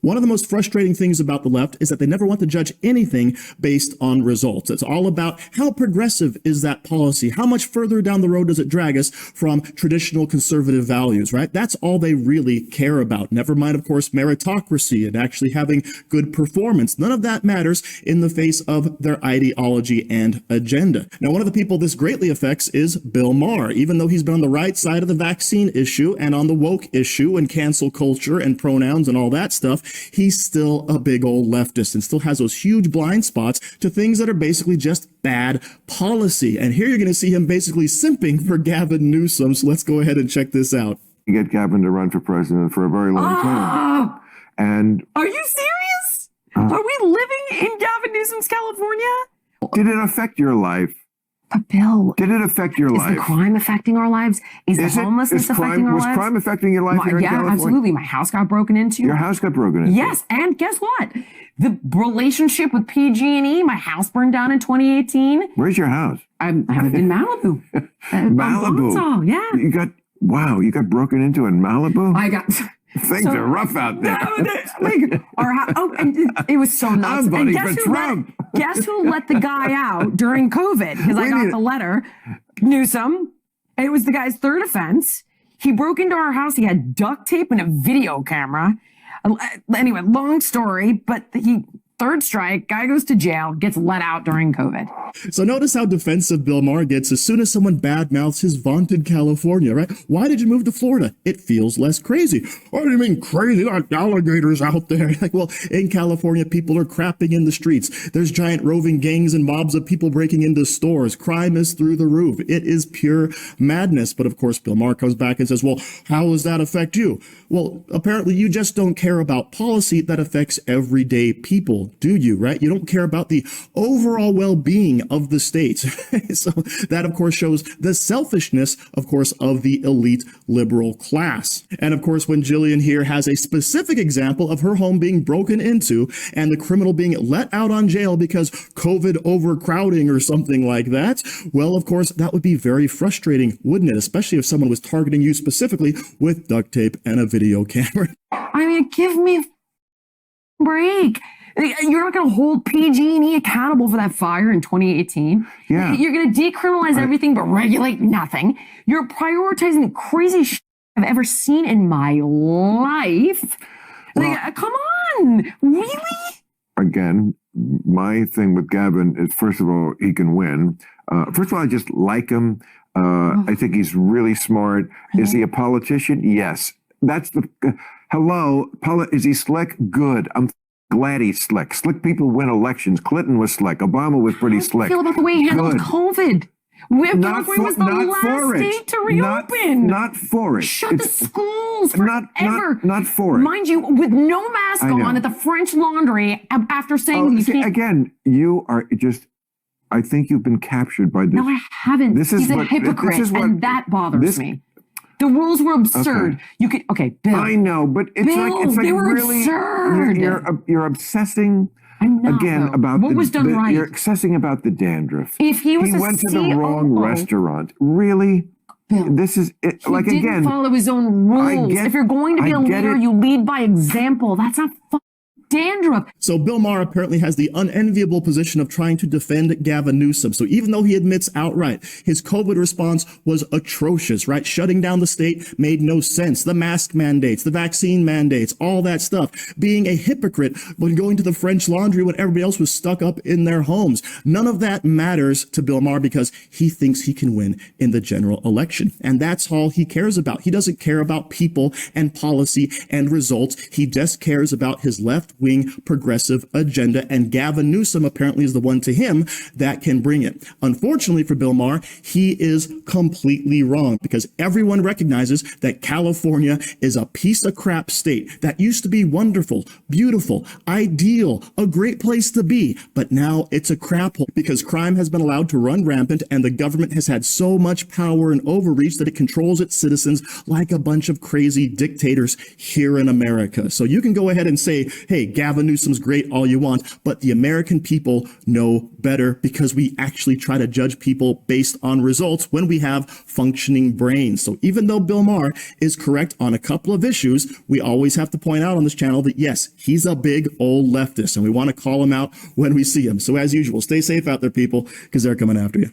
One of the most frustrating things about the left is that they never want to judge anything based on results. It's all about how progressive is that policy? How much further down the road does it drag us from traditional conservative values, right? That's all they really care about. Never mind, of course, meritocracy and actually having good performance. None of that matters in the face of their ideology and agenda. Now, one of the people this greatly affects is Bill Maher. Even though he's been on the right side of the vaccine issue and on the woke issue and cancel culture and pronouns and all that stuff, he's still a big old leftist and still has those huge blind spots to things that are basically just bad policy. And here you're going to see him basically simping for Gavin Newsom. So let's go ahead and check this out. You get Gavin to run for president for a very long time. And are you serious? Are we living in Gavin Newsom's California? Did it affect your life? But Bill, did it affect your life? Is the crime affecting our lives? Is the homelessness affecting our lives? Was crime affecting your life here in California? Yeah, absolutely. My house got broken into. Your house got broken into. Yes, and guess what? The relationship with PG&E, my house burned down in 2018. Where's your house? I have it in Malibu. Malibu. Yeah. You got broken into in Malibu? I got... Things are rough out there. And it was so nuts. I'm voting for Trump. Guess who let the guy out during COVID? Because I got the letter. Newsom. It was the guy's third offense. He broke into our house. He had duct tape and a video camera. Anyway, long story, but third strike, guy goes to jail, gets let out during COVID. So notice how defensive Bill Maher gets as soon as someone badmouths his vaunted California, right? Why did you move to Florida? It feels less crazy. What do you mean crazy? There are alligators out there. Like, well, in California, people are crapping in the streets. There's giant roving gangs and mobs of people breaking into stores. Crime is through the roof. It is pure madness. But of course, Bill Maher comes back and says, well, how does that affect you? Well, apparently you just don't care about policy that affects everyday people, do you, right? You don't care about the overall well-being of the state. So that, of course, shows the selfishness, of course, of the elite liberal class. And of course, when Jillian here has a specific example of her home being broken into and the criminal being let out on jail because COVID overcrowding or something like that, well, of course, that would be very frustrating, wouldn't it? Especially if someone was targeting you specifically with duct tape and a video camera. I mean, give me a break. You're not going to hold PG&E accountable for that fire in 2018. Yeah. You're going to decriminalize everything but regulate nothing. You're prioritizing the craziest shit I've ever seen in my life. Well, come on. Really? Again, my thing with Gavin is, first of all, he can win. First of all, I just like him. I think he's really smart. Is he a politician? Yes. That's the... hello. Is he slick? Good. I'm glad he's slick. Slick people win elections. Clinton was slick. Obama was pretty slick. I feel about the way he handled COVID. California was the last state to reopen. Not for it. Shut the schools forever. Not for it. Mind you, with no mask on at the French Laundry after saying you can't. Again, you are just... I think you've been captured by this. No, I haven't. He's a hypocrite, and that bothers me. The rules were absurd. Okay. Bill. I know, but it's like they were really absurd. You're obsessing again about what was done right. You're obsessing about the dandruff. If he went to the wrong restaurant. Really? Bill, this is it. He didn't follow his own rules. If you're going to be a leader, you lead by example. That's not dandruff. So Bill Maher apparently has the unenviable position of trying to defend Gavin Newsom. So even though he admits outright his COVID response was atrocious, right? Shutting down the state made no sense. The mask mandates, the vaccine mandates, all that stuff. Being a hypocrite when going to the French Laundry when everybody else was stuck up in their homes. None of that matters to Bill Maher because he thinks he can win in the general election. And that's all he cares about. He doesn't care about people and policy and results. He just cares about his left-wing progressive agenda, and Gavin Newsom apparently is the one to him that can bring it. Unfortunately for Bill Maher, he is completely wrong because everyone recognizes that California is a piece of crap state that used to be wonderful, beautiful, ideal, a great place to be, but now it's a crap hole because crime has been allowed to run rampant and the government has had so much power and overreach that it controls its citizens like a bunch of crazy dictators here in America. So you can go ahead and say, hey, hey, Gavin Newsom's great all you want, but the American people know better because we actually try to judge people based on results when we have functioning brains. So even though Bill Maher is correct on a couple of issues, we always have to point out on this channel that yes, he's a big old leftist and we want to call him out when we see him. So as usual, stay safe out there, people, because they're coming after you.